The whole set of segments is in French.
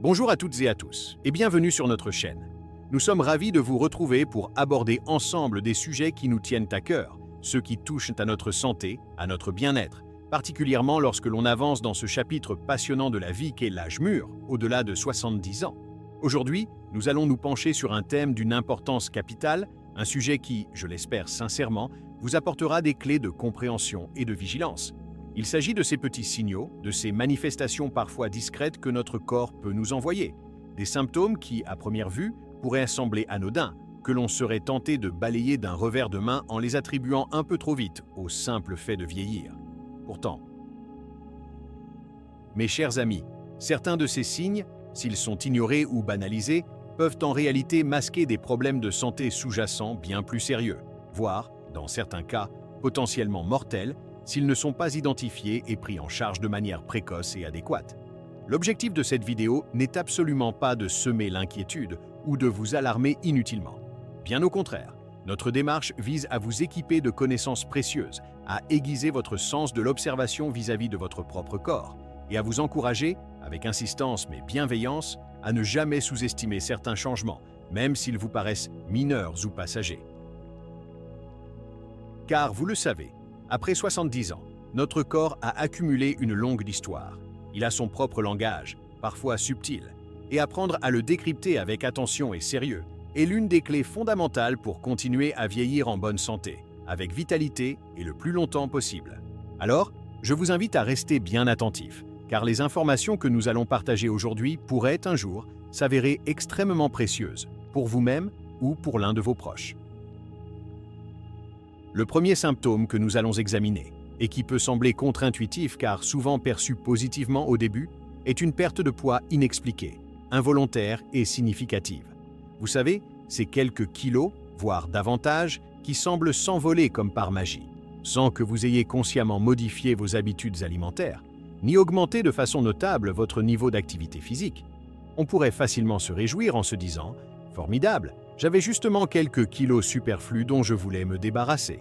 Bonjour à toutes et à tous, et bienvenue sur notre chaîne. Nous sommes ravis de vous retrouver pour aborder ensemble des sujets qui nous tiennent à cœur, ceux qui touchent à notre santé, à notre bien-être, particulièrement lorsque l'on avance dans ce chapitre passionnant de la vie qu'est l'âge mûr, au-delà de 70 ans. Aujourd'hui, nous allons nous pencher sur un thème d'une importance capitale, un sujet qui, je l'espère sincèrement, vous apportera des clés de compréhension et de vigilance. Il s'agit de ces petits signaux, de ces manifestations parfois discrètes que notre corps peut nous envoyer. Des symptômes qui, à première vue, pourraient sembler anodins, que l'on serait tenté de balayer d'un revers de main en les attribuant un peu trop vite au simple fait de vieillir. Pourtant, mes chers amis, certains de ces signes, s'ils sont ignorés ou banalisés, peuvent en réalité masquer des problèmes de santé sous-jacents bien plus sérieux, voire, dans certains cas, potentiellement mortels, s'ils ne sont pas identifiés et pris en charge de manière précoce et adéquate. L'objectif de cette vidéo n'est absolument pas de semer l'inquiétude ou de vous alarmer inutilement. Bien au contraire, notre démarche vise à vous équiper de connaissances précieuses, à aiguiser votre sens de l'observation vis-à-vis de votre propre corps et à vous encourager, avec insistance mais bienveillance, à ne jamais sous-estimer certains changements, même s'ils vous paraissent mineurs ou passagers. Car vous le savez, après 70 ans, notre corps a accumulé une longue histoire. Il a son propre langage, parfois subtil, et apprendre à le décrypter avec attention et sérieux est l'une des clés fondamentales pour continuer à vieillir en bonne santé, avec vitalité et le plus longtemps possible. Alors, je vous invite à rester bien attentif, car les informations que nous allons partager aujourd'hui pourraient un jour s'avérer extrêmement précieuses, pour vous-même ou pour l'un de vos proches. Le premier symptôme que nous allons examiner, et qui peut sembler contre-intuitif car souvent perçu positivement au début, est une perte de poids inexpliquée, involontaire et significative. Vous savez, ces quelques kilos, voire davantage, qui semblent s'envoler comme par magie, sans que vous ayez consciemment modifié vos habitudes alimentaires, ni augmenté de façon notable votre niveau d'activité physique. On pourrait facilement se réjouir en se disant « Formidable, j'avais justement quelques kilos superflus dont je voulais me débarrasser. »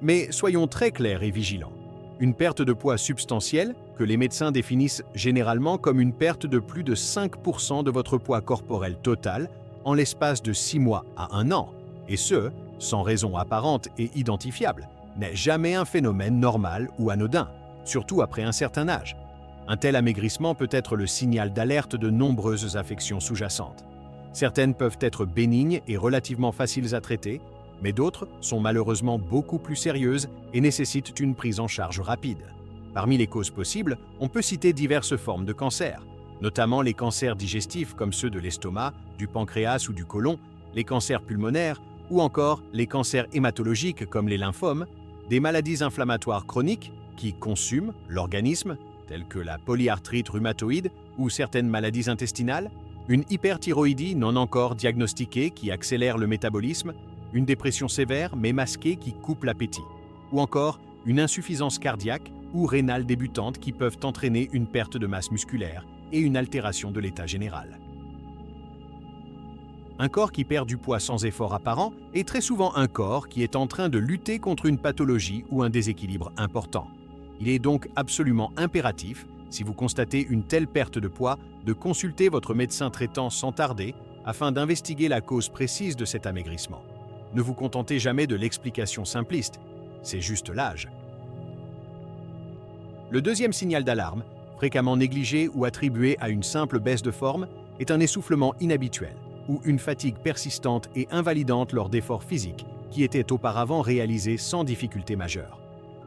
Mais soyons très clairs et vigilants. Une perte de poids substantielle, que les médecins définissent généralement comme une perte de plus de 5% de votre poids corporel total en l'espace de 6 mois à 1 an, et ce, sans raison apparente et identifiable, n'est jamais un phénomène normal ou anodin, surtout après un certain âge. Un tel amaigrissement peut être le signal d'alerte de nombreuses affections sous-jacentes. Certaines peuvent être bénignes et relativement faciles à traiter, mais d'autres sont malheureusement beaucoup plus sérieuses et nécessitent une prise en charge rapide. Parmi les causes possibles, on peut citer diverses formes de cancer, notamment les cancers digestifs comme ceux de l'estomac, du pancréas ou du côlon, les cancers pulmonaires ou encore les cancers hématologiques comme les lymphomes, des maladies inflammatoires chroniques qui consument l'organisme, telles que la polyarthrite rhumatoïde ou certaines maladies intestinales, une hyperthyroïdie non encore diagnostiquée qui accélère le métabolisme, une dépression sévère mais masquée qui coupe l'appétit, ou encore une insuffisance cardiaque ou rénale débutante qui peuvent entraîner une perte de masse musculaire et une altération de l'état général. Un corps qui perd du poids sans effort apparent est très souvent un corps qui est en train de lutter contre une pathologie ou un déséquilibre important. Il est donc absolument impératif, si vous constatez une telle perte de poids, de consulter votre médecin traitant sans tarder afin d'investiguer la cause précise de cet amaigrissement. Ne vous contentez jamais de l'explication simpliste, c'est juste l'âge. Le deuxième signal d'alarme, fréquemment négligé ou attribué à une simple baisse de forme, est un essoufflement inhabituel ou une fatigue persistante et invalidante lors d'efforts physiques qui étaient auparavant réalisés sans difficulté majeure.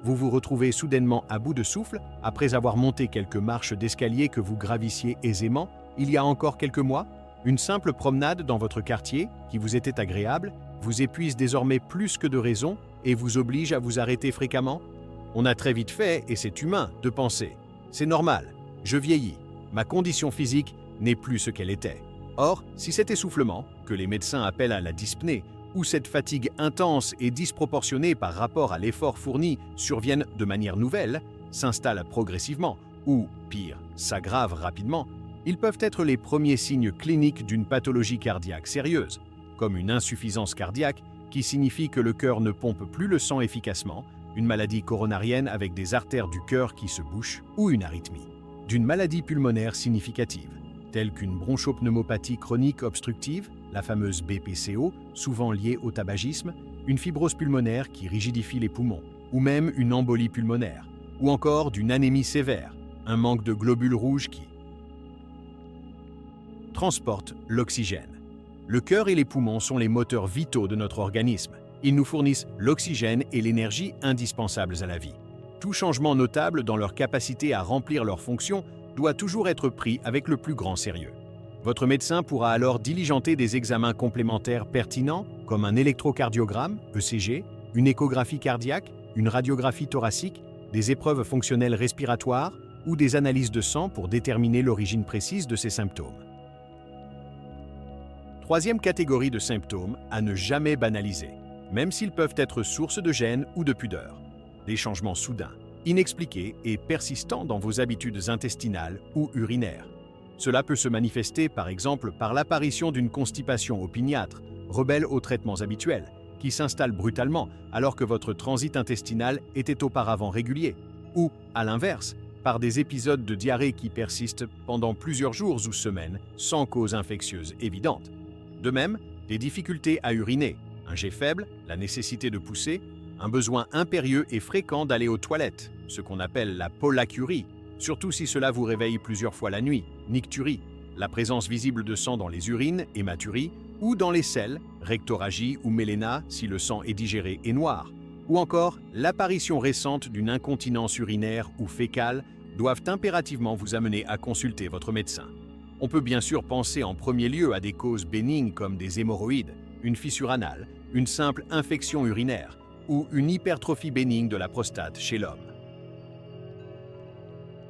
Vous vous retrouvez soudainement à bout de souffle après avoir monté quelques marches d'escalier que vous gravissiez aisément il y a encore quelques mois. Une simple promenade dans votre quartier, qui vous était agréable, vous épuise désormais plus que de raison et vous oblige à vous arrêter fréquemment. On a très vite fait, et c'est humain, de penser « c'est normal, je vieillis, ma condition physique n'est plus ce qu'elle était ». Or, si cet essoufflement, que les médecins appellent à la dyspnée, ou cette fatigue intense et disproportionnée par rapport à l'effort fourni surviennent de manière nouvelle, s'installent progressivement, ou, pire, s'aggravent rapidement, ils peuvent être les premiers signes cliniques d'une pathologie cardiaque sérieuse, comme une insuffisance cardiaque qui signifie que le cœur ne pompe plus le sang efficacement, une maladie coronarienne avec des artères du cœur qui se bouchent ou une arythmie. d'une maladie pulmonaire significative, telle qu'une bronchopneumopathie chronique obstructive, la fameuse BPCO, souvent liée au tabagisme, une fibrose pulmonaire qui rigidifie les poumons, ou même une embolie pulmonaire, ou encore d'une anémie sévère, un manque de globules rouges qui transporte l'oxygène. Le cœur et les poumons sont les moteurs vitaux de notre organisme. Ils nous fournissent l'oxygène et l'énergie indispensables à la vie. Tout changement notable dans leur capacité à remplir leurs fonctions doit toujours être pris avec le plus grand sérieux. Votre médecin pourra alors diligenter des examens complémentaires pertinents comme un électrocardiogramme, ECG, une échographie cardiaque, une radiographie thoracique, des épreuves fonctionnelles respiratoires ou des analyses de sang pour déterminer l'origine précise de ces symptômes. Troisième catégorie de symptômes à ne jamais banaliser, même s'ils peuvent être source de gêne ou de pudeur. Des changements soudains, inexpliqués et persistants dans vos habitudes intestinales ou urinaires. Cela peut se manifester par exemple par l'apparition d'une constipation opiniâtre, rebelle aux traitements habituels, qui s'installe brutalement alors que votre transit intestinal était auparavant régulier, ou, à l'inverse, par des épisodes de diarrhée qui persistent pendant plusieurs jours ou semaines sans cause infectieuse évidente. De même, des difficultés à uriner, un jet faible, la nécessité de pousser, un besoin impérieux et fréquent d'aller aux toilettes, ce qu'on appelle la pollacurie, surtout si cela vous réveille plusieurs fois la nuit, nicturie, la présence visible de sang dans les urines, hématurie, ou dans les selles, rectorragie ou méléna si le sang est digéré et noir, ou encore l'apparition récente d'une incontinence urinaire ou fécale doivent impérativement vous amener à consulter votre médecin. On peut bien sûr penser en premier lieu à des causes bénignes comme des hémorroïdes, une fissure anale, une simple infection urinaire ou une hypertrophie bénigne de la prostate chez l'homme.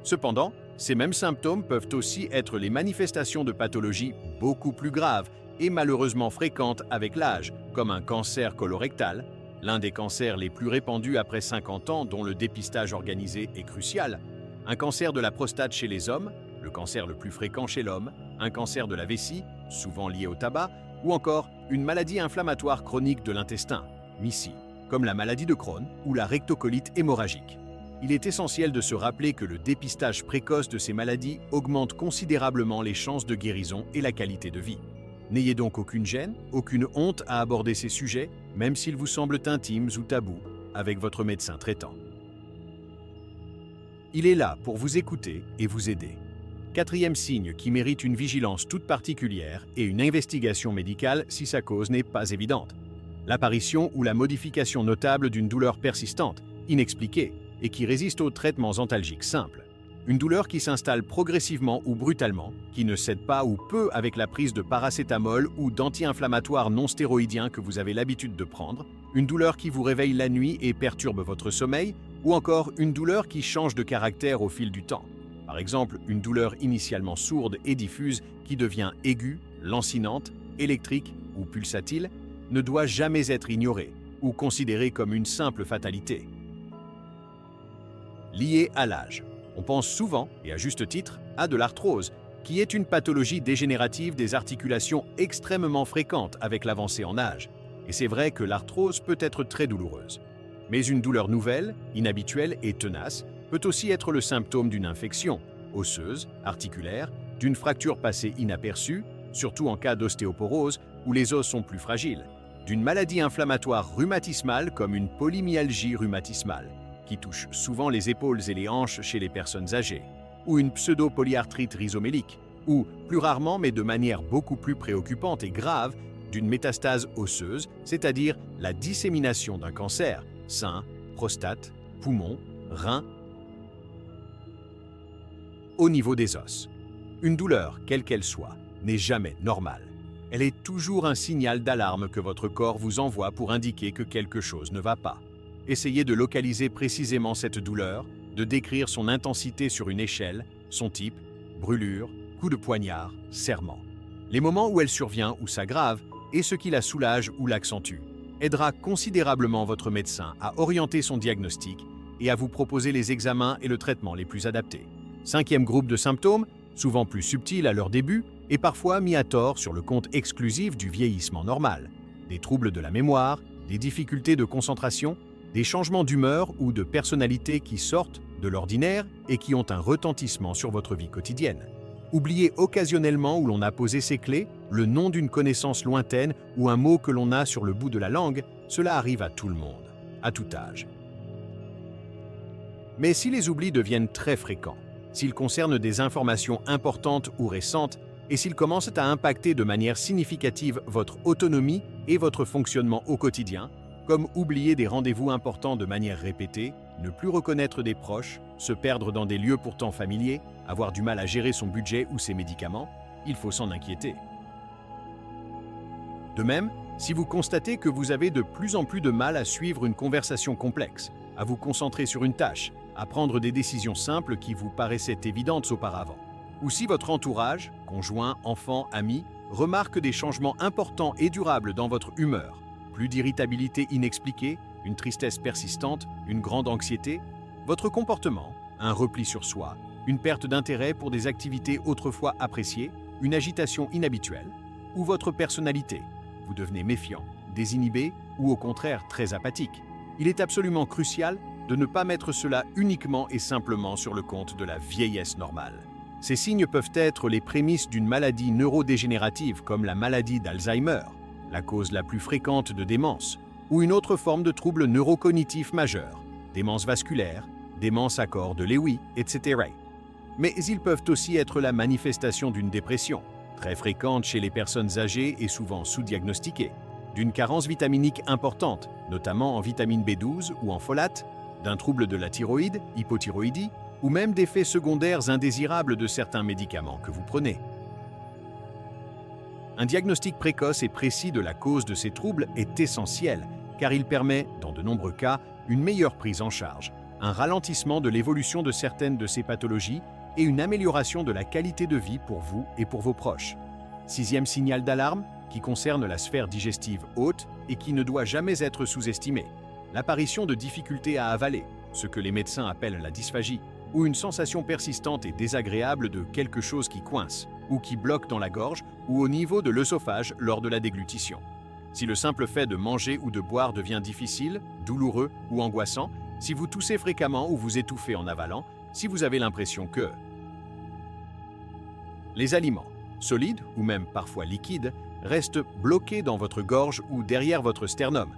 Cependant, ces mêmes symptômes peuvent aussi être les manifestations de pathologies beaucoup plus graves et malheureusement fréquentes avec l'âge, comme un cancer colorectal, l'un des cancers les plus répandus après 50 ans dont le dépistage organisé est crucial, un cancer de la prostate chez les hommes, le cancer le plus fréquent chez l'homme, un cancer de la vessie, souvent lié au tabac, ou encore une maladie inflammatoire chronique de l'intestin, MIS-C, comme la maladie de Crohn ou la rectocolite hémorragique. Il est essentiel de se rappeler que le dépistage précoce de ces maladies augmente considérablement les chances de guérison et la qualité de vie. N'ayez donc aucune gêne, aucune honte à aborder ces sujets, même s'ils vous semblent intimes ou tabous, avec votre médecin traitant. Il est là pour vous écouter et vous aider. Quatrième signe qui mérite une vigilance toute particulière et une investigation médicale si sa cause n'est pas évidente. L'apparition ou la modification notable d'une douleur persistante, inexpliquée, et qui résiste aux traitements antalgiques simples. Une douleur qui s'installe progressivement ou brutalement, qui ne cède pas ou peu avec la prise de paracétamol ou d'anti-inflammatoires non stéroïdiens que vous avez l'habitude de prendre, une douleur qui vous réveille la nuit et perturbe votre sommeil, ou encore une douleur qui change de caractère au fil du temps. Par exemple, une douleur initialement sourde et diffuse qui devient aiguë, lancinante, électrique ou pulsatile, ne doit jamais être ignorée ou considérée comme une simple fatalité. Liée à l'âge, on pense souvent, et à juste titre, à de l'arthrose, qui est une pathologie dégénérative des articulations extrêmement fréquente avec l'avancée en âge. Et c'est vrai que l'arthrose peut être très douloureuse. Mais une douleur nouvelle, inhabituelle et tenace peut aussi être le symptôme d'une infection, osseuse, articulaire, d'une fracture passée inaperçue, surtout en cas d'ostéoporose où les os sont plus fragiles, d'une maladie inflammatoire rhumatismale comme une polymyalgie rhumatismale, qui touche souvent les épaules et les hanches chez les personnes âgées, ou une pseudo-polyarthrite rhizomélique, ou, plus rarement mais de manière beaucoup plus préoccupante et grave, d'une métastase osseuse, c'est-à-dire la dissémination d'un cancer, sein, prostate, poumon, rein, au niveau des os. Une douleur, quelle qu'elle soit, n'est jamais normale. Elle est toujours un signal d'alarme que votre corps vous envoie pour indiquer que quelque chose ne va pas. Essayez de localiser précisément cette douleur, de décrire son intensité sur une échelle, son type, brûlure, coup de poignard, serrement. Les moments où elle survient ou s'aggrave et ce qui la soulage ou l'accentue aidera considérablement votre médecin à orienter son diagnostic et à vous proposer les examens et le traitement les plus adaptés. Cinquième groupe de symptômes, souvent plus subtils à leur début et parfois mis à tort sur le compte exclusif du vieillissement normal. Des troubles de la mémoire, des difficultés de concentration, des changements d'humeur ou de personnalité qui sortent de l'ordinaire et qui ont un retentissement sur votre vie quotidienne. Oubliez occasionnellement où l'on a posé ces clés, le nom d'une connaissance lointaine ou un mot que l'on a sur le bout de la langue, cela arrive à tout le monde, à tout âge. Mais si les oublis deviennent très fréquents, s'ils concernent des informations importantes ou récentes, et s'ils commencent à impacter de manière significative votre autonomie et votre fonctionnement au quotidien, comme oublier des rendez-vous importants de manière répétée, ne plus reconnaître des proches, se perdre dans des lieux pourtant familiers, avoir du mal à gérer son budget ou ses médicaments, il faut s'en inquiéter. De même, si vous constatez que vous avez de plus en plus de mal à suivre une conversation complexe, à vous concentrer sur une tâche, à prendre des décisions simples qui vous paraissaient évidentes auparavant, ou si votre entourage, conjoint, enfant, amis, remarque des changements importants et durables dans votre humeur, plus d'irritabilité inexpliquée, une tristesse persistante, une grande anxiété, votre comportement, un repli sur soi, une perte d'intérêt pour des activités autrefois appréciées, une agitation inhabituelle, ou votre personnalité, vous devenez méfiant, désinhibé ou au contraire très apathique. Il est absolument crucial de ne pas mettre cela uniquement et simplement sur le compte de la vieillesse normale. Ces signes peuvent être les prémices d'une maladie neurodégénérative comme la maladie d'Alzheimer, la cause la plus fréquente de démence, ou une autre forme de trouble neurocognitif majeur, démence vasculaire, démence à corps de Lewy, etc. Mais ils peuvent aussi être la manifestation d'une dépression, très fréquente chez les personnes âgées et souvent sous-diagnostiquées, d'une carence vitaminique importante, notamment en vitamine B12 ou en folate, d'un trouble de la thyroïde, hypothyroïdie, ou même d'effets secondaires indésirables de certains médicaments que vous prenez. Un diagnostic précoce et précis de la cause de ces troubles est essentiel, car il permet, dans de nombreux cas, une meilleure prise en charge, un ralentissement de l'évolution de certaines de ces pathologies et une amélioration de la qualité de vie pour vous et pour vos proches. Sixième signal d'alarme, qui concerne la sphère digestive haute et qui ne doit jamais être sous-estimé. L'apparition de difficultés à avaler, ce que les médecins appellent la dysphagie, ou une sensation persistante et désagréable de quelque chose qui coince, ou qui bloque dans la gorge ou au niveau de l'œsophage lors de la déglutition. Si le simple fait de manger ou de boire devient difficile, douloureux ou angoissant, si vous toussez fréquemment ou vous étouffez en avalant, si vous avez l'impression que les aliments, solides ou même parfois liquides, restent bloqués dans votre gorge ou derrière votre sternum,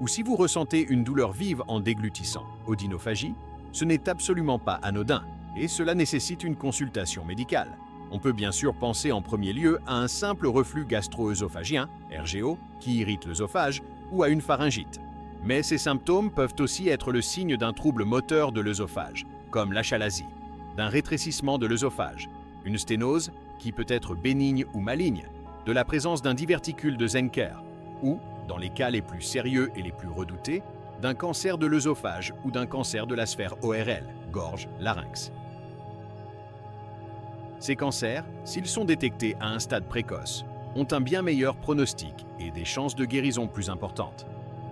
ou si vous ressentez une douleur vive en déglutissant, odynophagie, ce n'est absolument pas anodin et cela nécessite une consultation médicale. On peut bien sûr penser en premier lieu à un simple reflux gastro-œsophagien, RGO, qui irrite l'œsophage, ou à une pharyngite. Mais ces symptômes peuvent aussi être le signe d'un trouble moteur de l'œsophage, comme l'achalasie, d'un rétrécissement de l'œsophage, une sténose qui peut être bénigne ou maligne, de la présence d'un diverticule de Zenker, ou, dans les cas les plus sérieux et les plus redoutés, d'un cancer de l'œsophage ou d'un cancer de la sphère ORL, gorge, larynx. Ces cancers, s'ils sont détectés à un stade précoce, ont un bien meilleur pronostic et des chances de guérison plus importantes.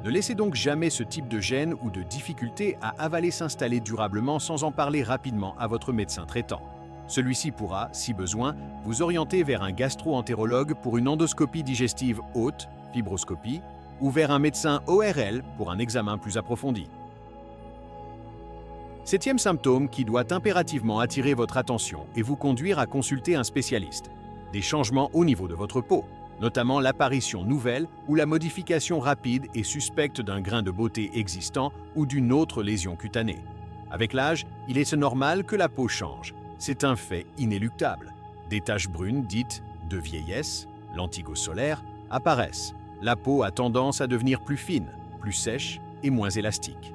Ne laissez donc jamais ce type de gêne ou de difficulté à avaler s'installer durablement sans en parler rapidement à votre médecin traitant. Celui-ci pourra, si besoin, vous orienter vers un gastro-entérologue pour une endoscopie digestive haute, fibroscopie, ou vers un médecin ORL pour un examen plus approfondi. Septième symptôme qui doit impérativement attirer votre attention et vous conduire à consulter un spécialiste. Des changements au niveau de votre peau, notamment l'apparition nouvelle ou la modification rapide et suspecte d'un grain de beauté existant ou d'une autre lésion cutanée. Avec l'âge, il est normal que la peau change. C'est un fait inéluctable. Des taches brunes dites de vieillesse, l'antigo solaire, apparaissent. La peau a tendance à devenir plus fine, plus sèche et moins élastique.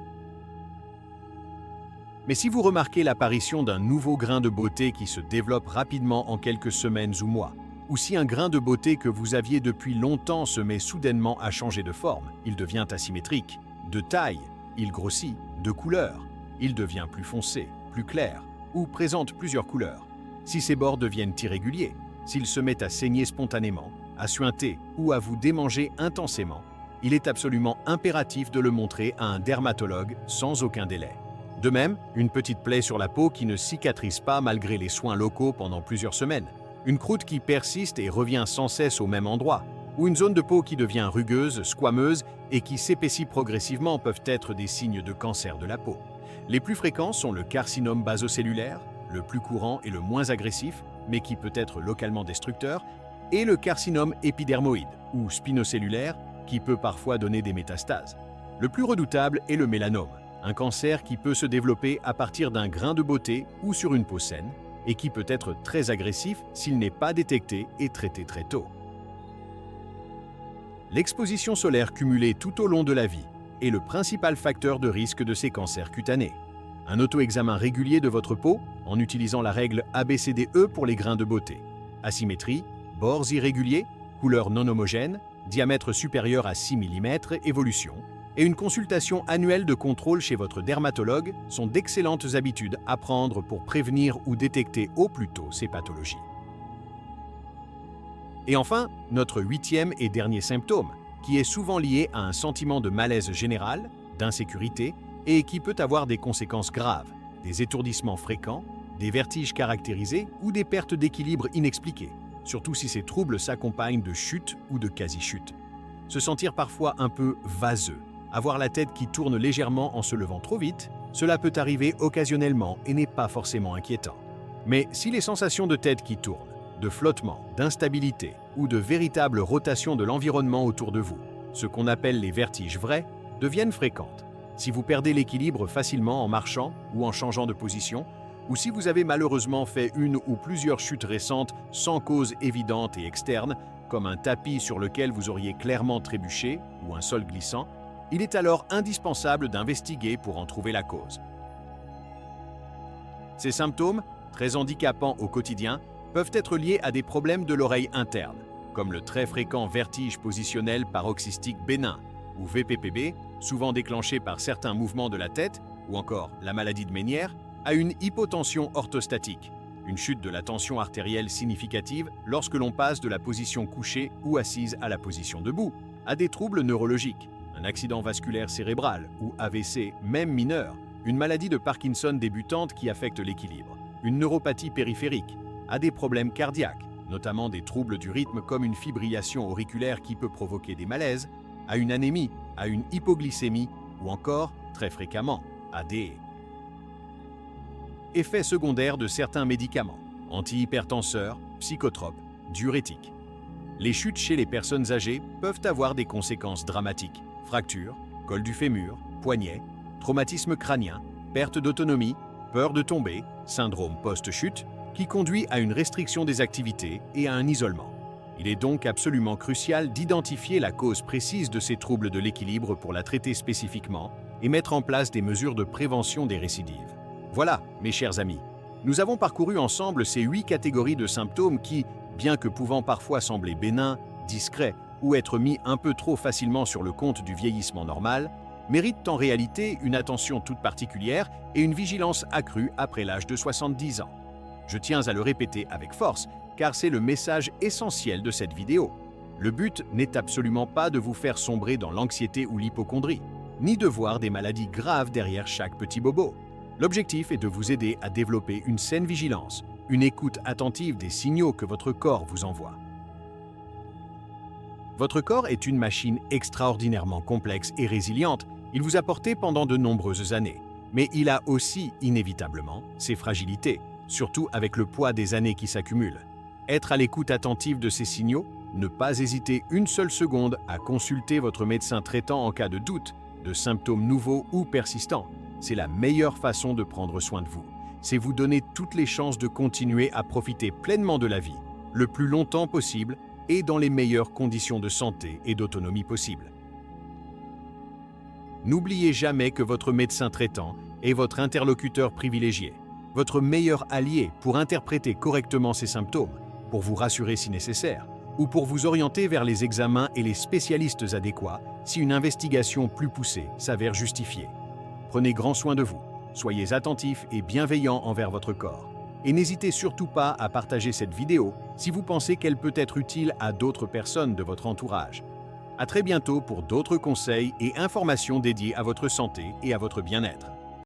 Mais si vous remarquez l'apparition d'un nouveau grain de beauté qui se développe rapidement en quelques semaines ou mois, ou si un grain de beauté que vous aviez depuis longtemps se met soudainement à changer de forme, il devient asymétrique, de taille, il grossit, de couleur, il devient plus foncé, plus clair, ou présente plusieurs couleurs. Si ces bords deviennent irréguliers, s'il se met à saigner spontanément, à suinter ou à vous démanger intensément, il est absolument impératif de le montrer à un dermatologue sans aucun délai. De même, une petite plaie sur la peau qui ne cicatrise pas malgré les soins locaux pendant plusieurs semaines, une croûte qui persiste et revient sans cesse au même endroit, ou une zone de peau qui devient rugueuse, squameuse et qui s'épaissit progressivement peuvent être des signes de cancer de la peau. Les plus fréquents sont le carcinome basocellulaire, le plus courant et le moins agressif, mais qui peut être localement destructeur, et le carcinome épidermoïde, ou spinocellulaire, qui peut parfois donner des métastases. Le plus redoutable est le mélanome, un cancer qui peut se développer à partir d'un grain de beauté ou sur une peau saine, et qui peut être très agressif s'il n'est pas détecté et traité très tôt. L'exposition solaire cumulée tout au long de la vie est le principal facteur de risque de ces cancers cutanés. Un auto-examen régulier de votre peau, en utilisant la règle ABCDE pour les grains de beauté. Asymétrie, bords irréguliers, couleur non homogène, diamètre supérieur à 6 mm, évolution, et une consultation annuelle de contrôle chez votre dermatologue sont d'excellentes habitudes à prendre pour prévenir ou détecter au plus tôt ces pathologies. Et enfin, notre 8e et dernier symptôme, qui est souvent lié à un sentiment de malaise général, d'insécurité, et qui peut avoir des conséquences graves, des étourdissements fréquents, des vertiges caractérisés ou des pertes d'équilibre inexpliquées, surtout si ces troubles s'accompagnent de chutes ou de quasi-chutes. Se sentir parfois un peu vaseux, avoir la tête qui tourne légèrement en se levant trop vite, cela peut arriver occasionnellement et n'est pas forcément inquiétant. Mais si les sensations de tête qui tourne, de flottement, d'instabilité ou de véritable rotation de l'environnement autour de vous, ce qu'on appelle les vertiges vrais, deviennent fréquentes, si vous perdez l'équilibre facilement en marchant ou en changeant de position, ou si vous avez malheureusement fait une ou plusieurs chutes récentes sans cause évidente et externe, comme un tapis sur lequel vous auriez clairement trébuché ou un sol glissant, il est alors indispensable d'investiguer pour en trouver la cause. Ces symptômes, très handicapants au quotidien, peuvent être liés à des problèmes de l'oreille interne, comme le très fréquent vertige positionnel paroxystique bénin, ou VPPB, souvent déclenché par certains mouvements de la tête, ou encore la maladie de Ménière, à une hypotension orthostatique, une chute de la tension artérielle significative lorsque l'on passe de la position couchée ou assise à la position debout, à des troubles neurologiques, un accident vasculaire cérébral ou AVC, même mineur, une maladie de Parkinson débutante qui affecte l'équilibre, une neuropathie périphérique, à des problèmes cardiaques, notamment des troubles du rythme comme une fibrillation auriculaire qui peut provoquer des malaises, à une anémie, à une hypoglycémie ou encore, très fréquemment, à des effets secondaires de certains médicaments, antihypertenseurs, psychotropes, diurétiques. Les chutes chez les personnes âgées peuvent avoir des conséquences dramatiques, fractures, col du fémur, poignet, traumatisme crânien, perte d'autonomie, peur de tomber, syndrome post-chute, qui conduit à une restriction des activités et à un isolement. Il est donc absolument crucial d'identifier la cause précise de ces troubles de l'équilibre pour la traiter spécifiquement et mettre en place des mesures de prévention des récidives. Voilà, mes chers amis, nous avons parcouru ensemble ces 8 catégories de symptômes qui, bien que pouvant parfois sembler bénins, discrets ou être mis un peu trop facilement sur le compte du vieillissement normal, méritent en réalité une attention toute particulière et une vigilance accrue après l'âge de 70 ans. Je tiens à le répéter avec force, car c'est le message essentiel de cette vidéo. Le but n'est absolument pas de vous faire sombrer dans l'anxiété ou l'hypocondrie, ni de voir des maladies graves derrière chaque petit bobo. L'objectif est de vous aider à développer une saine vigilance, une écoute attentive des signaux que votre corps vous envoie. Votre corps est une machine extraordinairement complexe et résiliente. Il vous a porté pendant de nombreuses années, mais il a aussi, inévitablement, ses fragilités, surtout avec le poids des années qui s'accumulent. Être à l'écoute attentive de ces signaux, ne pas hésiter une seule seconde à consulter votre médecin traitant en cas de doute, de symptômes nouveaux ou persistants, c'est la meilleure façon de prendre soin de vous. C'est vous donner toutes les chances de continuer à profiter pleinement de la vie, le plus longtemps possible et dans les meilleures conditions de santé et d'autonomie possibles. N'oubliez jamais que votre médecin traitant est votre interlocuteur privilégié, votre meilleur allié pour interpréter correctement ces symptômes, pour vous rassurer si nécessaire, ou pour vous orienter vers les examens et les spécialistes adéquats si une investigation plus poussée s'avère justifiée. Prenez grand soin de vous, soyez attentifs et bienveillants envers votre corps. Et n'hésitez surtout pas à partager cette vidéo si vous pensez qu'elle peut être utile à d'autres personnes de votre entourage. À très bientôt pour d'autres conseils et informations dédiés à votre santé et à votre bien-être.